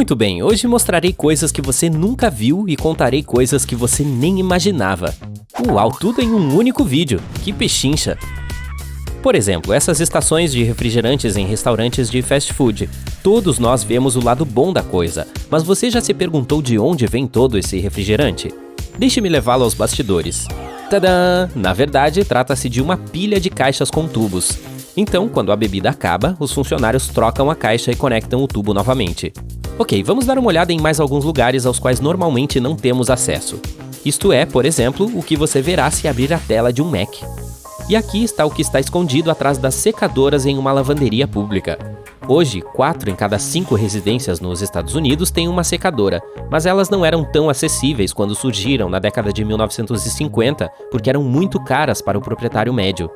Muito bem, hoje mostrarei coisas que você nunca viu e contarei coisas que você nem imaginava. Uau, tudo em um único vídeo, que pechincha! Por exemplo, essas estações de refrigerantes em restaurantes de fast food. Todos nós vemos o lado bom da coisa, mas você já se perguntou de onde vem todo esse refrigerante? Deixe-me levá-lo aos bastidores. Tadã! Na verdade, trata-se de uma pilha de caixas com tubos. Então, quando a bebida acaba, os funcionários trocam a caixa e conectam o tubo novamente. Ok, vamos dar uma olhada em mais alguns lugares aos quais normalmente não temos acesso. Isto é, por exemplo, o que você verá se abrir a tela de um Mac. E aqui está o que está escondido atrás das secadoras em uma lavanderia pública. Hoje, 4 em cada 5 residências nos Estados Unidos têm uma secadora, mas elas não eram tão acessíveis quando surgiram na década de 1950, porque eram muito caras para o proprietário médio.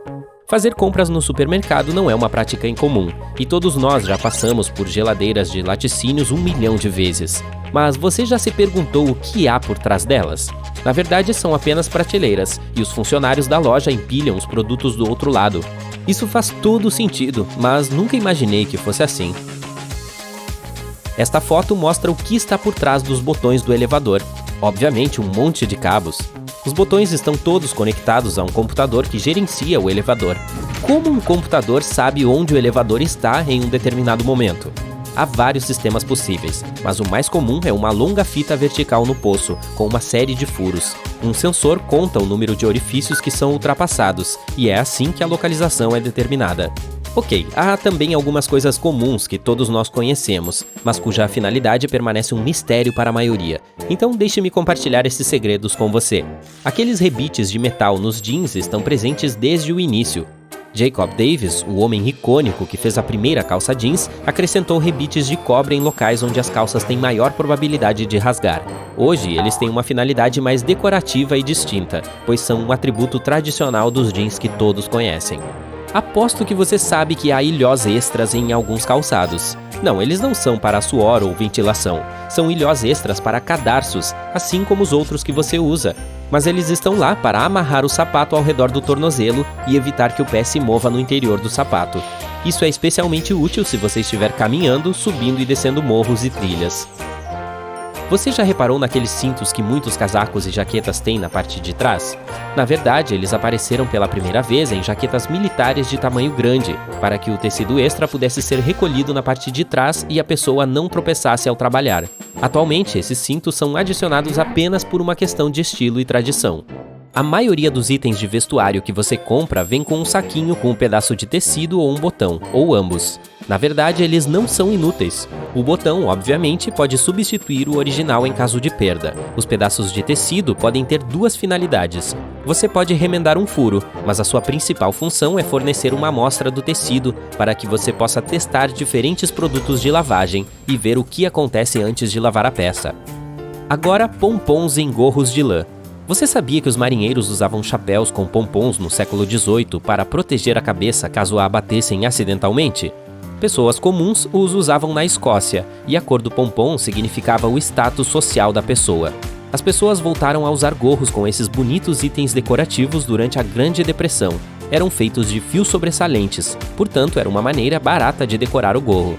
Fazer compras no supermercado não é uma prática incomum, e todos nós já passamos por geladeiras de laticínios 1 milhão de vezes. Mas você já se perguntou o que há por trás delas? Na verdade, são apenas prateleiras, e os funcionários da loja empilham os produtos do outro lado. Isso faz todo sentido, mas nunca imaginei que fosse assim. Esta foto mostra o que está por trás dos botões do elevador. Obviamente, um monte de cabos. Os botões estão todos conectados a um computador que gerencia o elevador. Como um computador sabe onde o elevador está em um determinado momento? Há vários sistemas possíveis, mas o mais comum é uma longa fita vertical no poço, com uma série de furos. Um sensor conta o número de orifícios que são ultrapassados, e é assim que a localização é determinada. Ok, há também algumas coisas comuns que todos nós conhecemos, mas cuja finalidade permanece um mistério para a maioria. Então deixe-me compartilhar esses segredos com você. Aqueles rebites de metal nos jeans estão presentes desde o início. Jacob Davis, o homem icônico que fez a primeira calça jeans, acrescentou rebites de cobre em locais onde as calças têm maior probabilidade de rasgar. Hoje, eles têm uma finalidade mais decorativa e distinta, pois são um atributo tradicional dos jeans que todos conhecem. Aposto que você sabe que há ilhós extras em alguns calçados. Não, eles não são para suor ou ventilação. São ilhós extras para cadarços, assim como os outros que você usa. Mas eles estão lá para amarrar o sapato ao redor do tornozelo e evitar que o pé se mova no interior do sapato. Isso é especialmente útil se você estiver caminhando, subindo e descendo morros e trilhas. Você já reparou naqueles cintos que muitos casacos e jaquetas têm na parte de trás? Na verdade, eles apareceram pela primeira vez em jaquetas militares de tamanho grande, para que o tecido extra pudesse ser recolhido na parte de trás e a pessoa não tropeçasse ao trabalhar. Atualmente, esses cintos são adicionados apenas por uma questão de estilo e tradição. A maioria dos itens de vestuário que você compra vem com um saquinho com um pedaço de tecido ou um botão, ou ambos. Na verdade, eles não são inúteis. O botão, obviamente, pode substituir o original em caso de perda. Os pedaços de tecido podem ter duas finalidades. Você pode remendar um furo, mas a sua principal função é fornecer uma amostra do tecido para que você possa testar diferentes produtos de lavagem e ver o que acontece antes de lavar a peça. Agora, pompons em gorros de lã. Você sabia que os marinheiros usavam chapéus com pompons no século XVIII para proteger a cabeça caso a abatessem acidentalmente? Pessoas comuns os usavam na Escócia, e a cor do pompom significava o status social da pessoa. As pessoas voltaram a usar gorros com esses bonitos itens decorativos durante a Grande Depressão. Eram feitos de fios sobressalentes, portanto era uma maneira barata de decorar o gorro.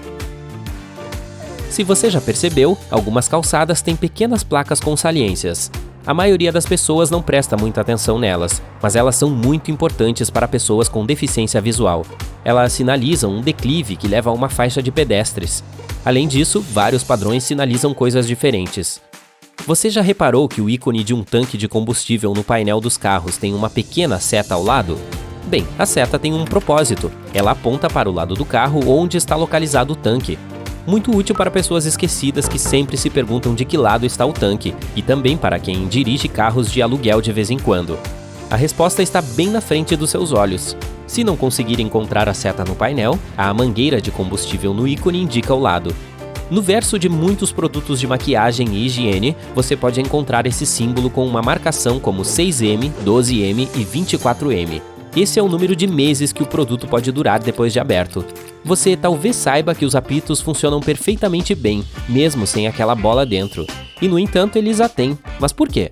Se você já percebeu, algumas calçadas têm pequenas placas com saliências. A maioria das pessoas não presta muita atenção nelas, mas elas são muito importantes para pessoas com deficiência visual. Elas sinalizam um declive que leva a uma faixa de pedestres. Além disso, vários padrões sinalizam coisas diferentes. Você já reparou que o ícone de um tanque de combustível no painel dos carros tem uma pequena seta ao lado? Bem, a seta tem um propósito. Ela aponta para o lado do carro onde está localizado o tanque. Muito útil para pessoas esquecidas que sempre se perguntam de que lado está o tanque, e também para quem dirige carros de aluguel de vez em quando. A resposta está bem na frente dos seus olhos. Se não conseguir encontrar a seta no painel, a mangueira de combustível no ícone indica o lado. No verso de muitos produtos de maquiagem e higiene, você pode encontrar esse símbolo com uma marcação como 6M, 12M e 24M. Esse é o número de meses que o produto pode durar depois de aberto. Você talvez saiba que os apitos funcionam perfeitamente bem, mesmo sem aquela bola dentro. E no entanto eles a têm. Mas por quê?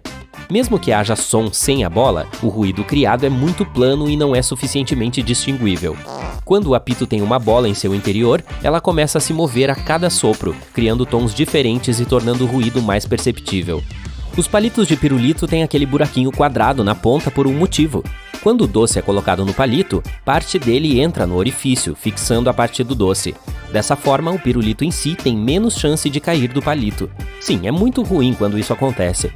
Mesmo que haja som sem a bola, o ruído criado é muito plano e não é suficientemente distinguível. Quando o apito tem uma bola em seu interior, ela começa a se mover a cada sopro, criando tons diferentes e tornando o ruído mais perceptível. Os palitos de pirulito têm aquele buraquinho quadrado na ponta por um motivo. Quando o doce é colocado no palito, parte dele entra no orifício, fixando a parte do doce. Dessa forma, o pirulito em si tem menos chance de cair do palito. Sim, é muito ruim quando isso acontece.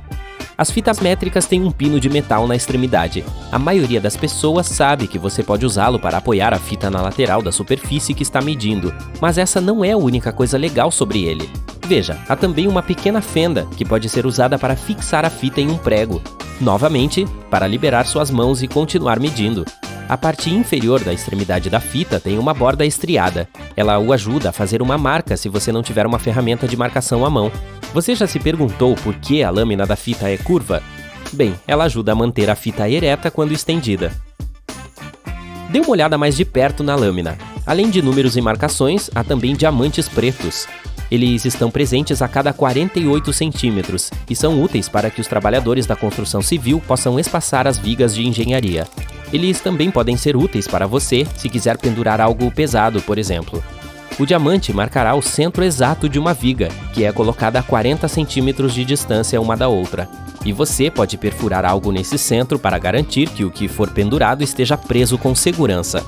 As fitas métricas têm um pino de metal na extremidade. A maioria das pessoas sabe que você pode usá-lo para apoiar a fita na lateral da superfície que está medindo, mas essa não é a única coisa legal sobre ele. Veja, há também uma pequena fenda que pode ser usada para fixar a fita em um prego. Novamente, para liberar suas mãos e continuar medindo. A parte inferior da extremidade da fita tem uma borda estriada. Ela o ajuda a fazer uma marca se você não tiver uma ferramenta de marcação à mão. Você já se perguntou por que a lâmina da fita é curva? Bem, ela ajuda a manter a fita ereta quando estendida. Dê uma olhada mais de perto na lâmina. Além de números e marcações, há também diamantes pretos. Eles estão presentes a cada 48 centímetros e são úteis para que os trabalhadores da construção civil possam espaçar as vigas de engenharia. Eles também podem ser úteis para você se quiser pendurar algo pesado, por exemplo. O diamante marcará o centro exato de uma viga, que é colocada a 40 centímetros de distância uma da outra. E você pode perfurar algo nesse centro para garantir que o que for pendurado esteja preso com segurança.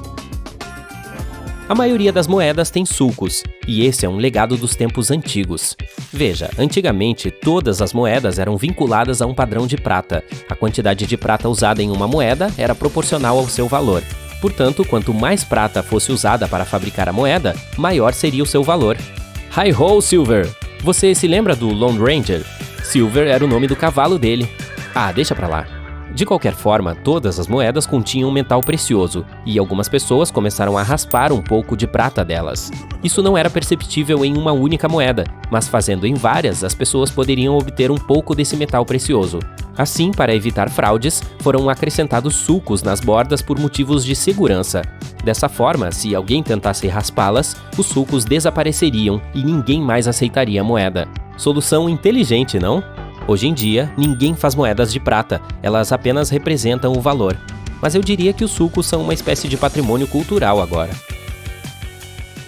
A maioria das moedas tem sulcos, e esse é um legado dos tempos antigos. Veja, antigamente todas as moedas eram vinculadas a um padrão de prata. A quantidade de prata usada em uma moeda era proporcional ao seu valor. Portanto, quanto mais prata fosse usada para fabricar a moeda, maior seria o seu valor. Hi-ho, Silver! Você se lembra do Lone Ranger? Silver era o nome do cavalo dele. Ah, deixa pra lá. De qualquer forma, todas as moedas continham metal precioso, e algumas pessoas começaram a raspar um pouco de prata delas. Isso não era perceptível em uma única moeda, mas fazendo em várias, as pessoas poderiam obter um pouco desse metal precioso. Assim, para evitar fraudes, foram acrescentados sulcos nas bordas por motivos de segurança. Dessa forma, se alguém tentasse raspá-las, os sulcos desapareceriam e ninguém mais aceitaria a moeda. Solução inteligente, não? Hoje em dia, ninguém faz moedas de prata, elas apenas representam o valor. Mas eu diria que os sulcos são uma espécie de patrimônio cultural agora.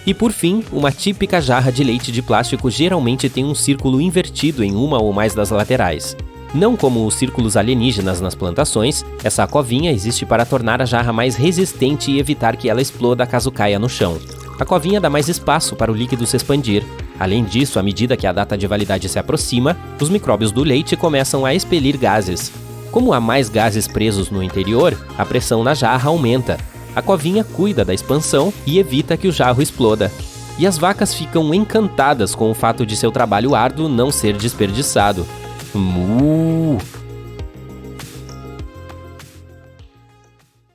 E por fim, uma típica jarra de leite de plástico geralmente tem um círculo invertido em uma ou mais das laterais. Não como os círculos alienígenas nas plantações, essa covinha existe para tornar a jarra mais resistente e evitar que ela exploda caso caia no chão. A covinha dá mais espaço para o líquido se expandir. Além disso, à medida que a data de validade se aproxima, os micróbios do leite começam a expelir gases. Como há mais gases presos no interior, a pressão na jarra aumenta. A covinha cuida da expansão e evita que o jarro exploda. E as vacas ficam encantadas com o fato de seu trabalho árduo não ser desperdiçado.